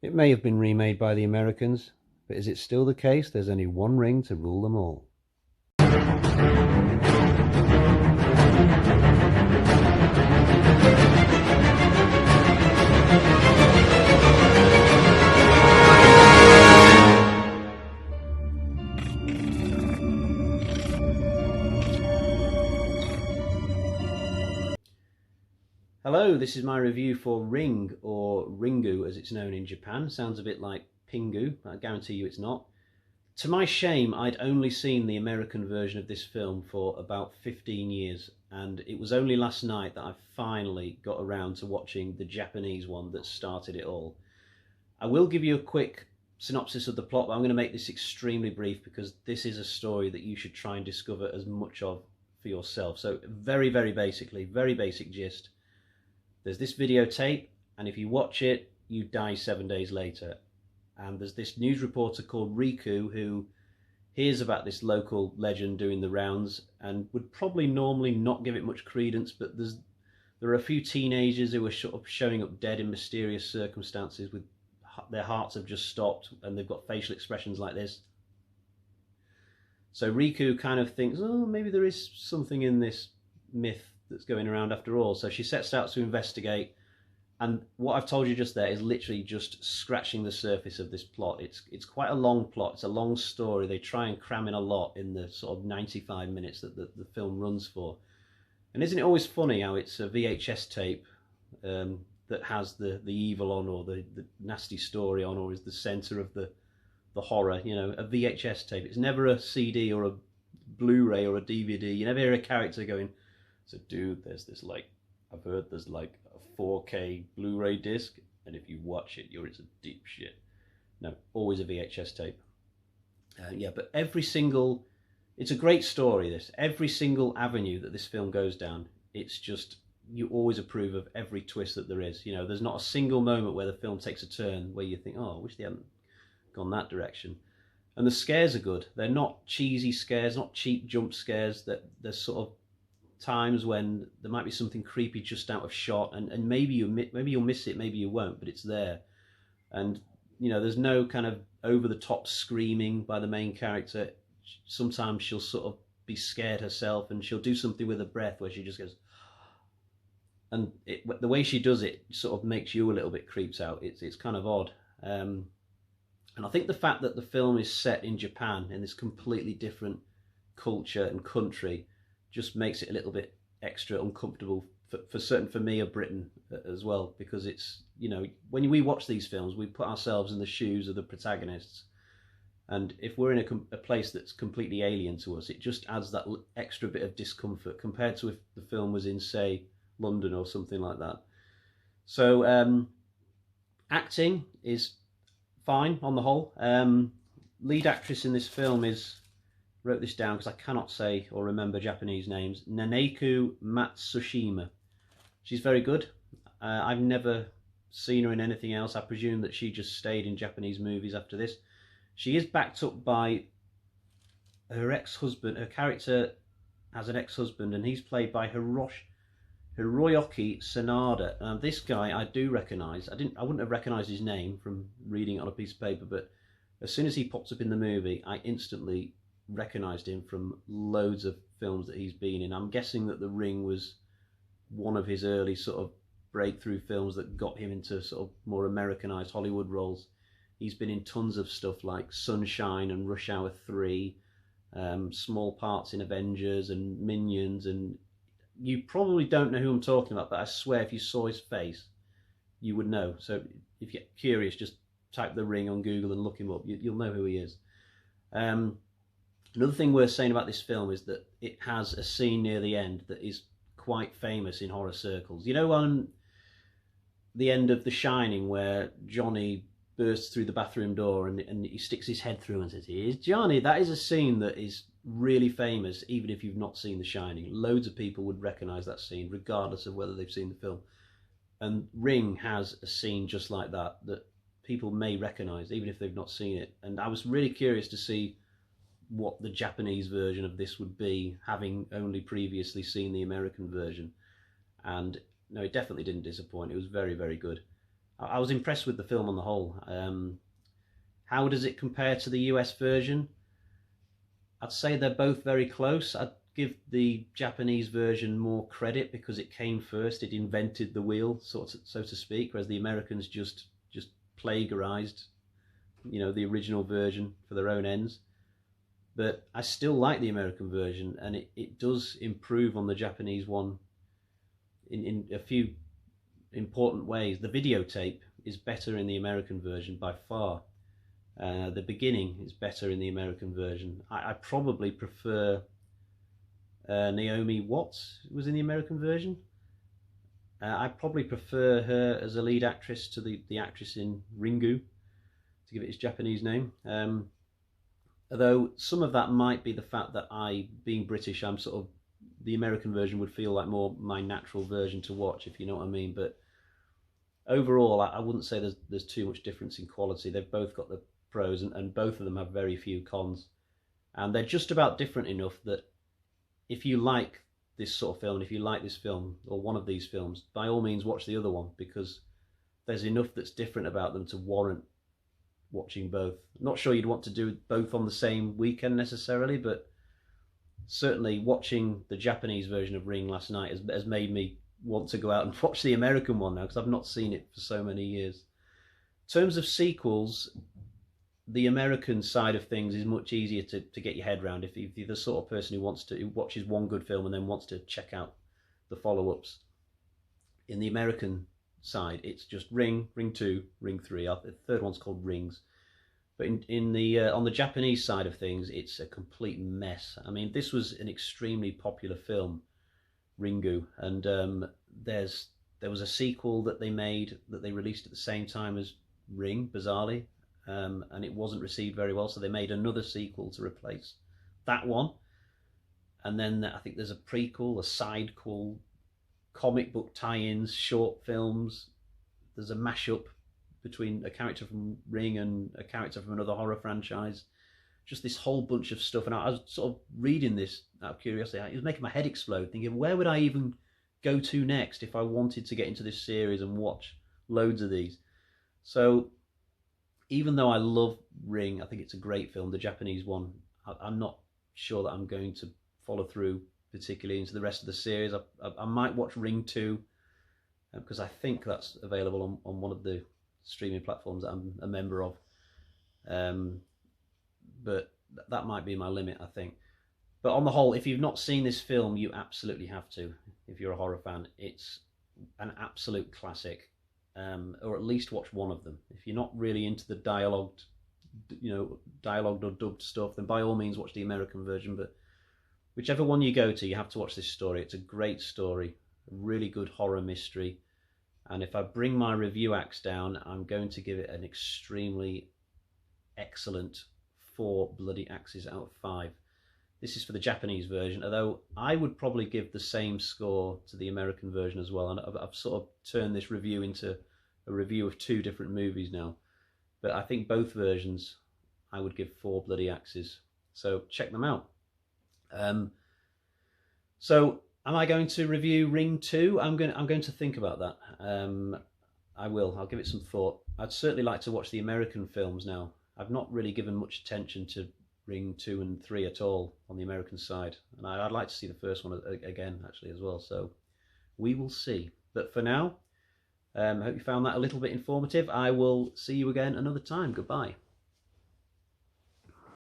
It may have been remade by the Americans, but is it still the case there's only one ring to rule them all? Hello, this is my review for Ring, or Ringu as it's known in Japan. Sounds a bit like Pingu, but I guarantee you it's not. To my shame, I'd only seen the American version of this film for about 15 years, and it was only last night that I finally got around to watching the Japanese one that started it all. I will give you a quick synopsis of the plot, but I'm going to make this extremely brief because this is a story that you should try and discover as much of for yourself. So very basic gist. There's this videotape, and if you watch it, you die 7 days later. And there's this news reporter called Riku who hears about this local legend doing the rounds and would probably normally not give it much credence, but there are a few teenagers who are sort of showing up dead in mysterious circumstances with their hearts have just stopped and they've got facial expressions like this. So Riku kind of thinks, oh, maybe there is something in this myth that's going around after all. So she sets out to investigate, and what I've told you just there is literally just scratching the surface of this plot. It's quite a long plot. It's a long story. They try and cram in a lot in the sort of 95 minutes that the film runs for. And isn't it always funny how it's a VHS tape that has the evil on, or the nasty story on, or is the center of the horror? You know, a VHS tape. It's never a CD or a Blu-ray or a DVD. You never hear a character going, so dude, there's this, like, I've heard there's like a 4K Blu-ray disc, and if you watch it, you're into deep shit. No, always a VHS tape. Yeah, but it's a great story, this. Every single avenue that this film goes down, it's just, you always approve of every twist that there is. You know, there's not a single moment where the film takes a turn where you think, oh, I wish they hadn't gone that direction. And the scares are good. They're not cheesy scares, not cheap jump scares. That there's sort of times when there might be something creepy just out of shot, and maybe you'll miss it, maybe you won't, but it's there. And you know, there's no kind of over the top screaming by the main character. Sometimes she'll sort of be scared herself and she'll do something with her breath where she just goes, and the way she does it sort of makes you a little bit creeped out. It's kind of odd. And I think the fact that the film is set in Japan, in this completely different culture and country, just makes it a little bit extra uncomfortable for me, a Briton as well, because it's, you know, when we watch these films, we put ourselves in the shoes of the protagonists, and if we're in a place that's completely alien to us, it just adds that extra bit of discomfort compared to if the film was in, say, London or something like that. So acting is fine on the whole. Lead actress in this film is, wrote this down because I cannot say or remember Japanese names, Naneko Matsushima. She's very good. I've never seen her in anything else. I presume that she just stayed in Japanese movies after this. She is backed up by her ex-husband. Her character has an ex-husband, and he's played by Hiroyuki Sanada. This guy I do recognise. I wouldn't have recognised his name from reading it on a piece of paper, but as soon as he pops up in the movie, I instantly recognised him from loads of films that he's been in. I'm guessing that The Ring was one of his early sort of breakthrough films that got him into sort of more Americanized Hollywood roles. He's been in tons of stuff like Sunshine and Rush Hour 3, small parts in Avengers and Minions, and you probably don't know who I'm talking about, but I swear if you saw his face, you would know. So if you're curious, just type The Ring on Google and look him up. You'll know who he is. Another thing worth saying about this film is that it has a scene near the end that is quite famous in horror circles. You know, on the end of The Shining where Johnny bursts through the bathroom door and he sticks his head through and says, "Here's Johnny." That is a scene that is really famous, even if you've not seen The Shining. Loads of people would recognise that scene, regardless of whether they've seen the film. And Ring has a scene just like that, that people may recognise, even if they've not seen it. And I was really curious to see what the Japanese version of this would be, having only previously seen the American version. And no, it definitely didn't disappoint. It was very, very good. I was impressed with the film on the whole. How does it compare to the US version? I'd say they're both very close. I'd give the Japanese version more credit because it came first. It invented the wheel, so to speak, whereas the Americans just plagiarized, the original version for their own ends. But I still like the American version, and it does improve on the Japanese one in a few important ways. The videotape is better in the American version by far. The beginning is better in the American version. I probably prefer Naomi Watts, who was in the American version. I probably prefer her as a lead actress to the actress in Ringu, to give it its Japanese name. Although some of that might be the fact that being British, I'm sort of, the American version would feel like more my natural version to watch, if you know what I mean. But overall, I wouldn't say there's too much difference in quality. They've both got the pros, and both of them have very few cons. And they're just about different enough that if you like this sort of film, if you like this film, or one of these films, by all means watch the other one, because there's enough that's different about them to warrant watching both. Not sure you'd want to do both on the same weekend necessarily, but certainly watching the Japanese version of Ring last night has made me want to go out and watch the American one now, because I've not seen it for so many years. In terms of sequels, the American side of things is much easier to get your head around if you're the sort of person who watches one good film and then wants to check out the follow-ups. In the American side, it's just Ring, Ring 2, Ring 3. The third one's called Rings. But on the Japanese side of things, it's a complete mess. I mean, this was an extremely popular film, Ringu, and there was a sequel that they made that they released at the same time as Ring, bizarrely, and it wasn't received very well, so they made another sequel to replace that one. And then I think there's a prequel, a sidequel, comic book tie-ins, short films. There's a mashup between a character from Ring and a character from another horror franchise. Just this whole bunch of stuff. And I was sort of reading this out of curiosity. It was making my head explode, thinking, where would I even go to next if I wanted to get into this series and watch loads of these? So even though I love Ring, I think it's a great film, the Japanese one, I'm not sure that I'm going to follow through particularly into the rest of the series. I might watch Ring 2 because I think that's available on one of the streaming platforms that I'm a member of. But that might be my limit, I think. But on the whole, if you've not seen this film, you absolutely have to. If you're a horror fan, it's an absolute classic. Or at least watch one of them. If you're not really into the dialogued or dubbed stuff, then by all means watch the American version. But whichever one you go to, you have to watch this story. It's a great story, a really good horror mystery. And if I bring my review axe down, I'm going to give it an extremely excellent 4 bloody axes out of 5. This is for the Japanese version, although I would probably give the same score to the American version as well. And I've sort of turned this review into a review of 2 different movies now. But I think both versions I would give 4 bloody axes. So check them out. So am I going to review Ring 2? I'm going to think about that. I will. I'll give it some thought. I'd certainly like to watch the American films now. I've not really given much attention to Ring 2 and 3 at all on the American side, and I'd like to see the first one again actually as well, so we will see. But for now, I hope you found that a little bit informative. I will see you again another time. Goodbye.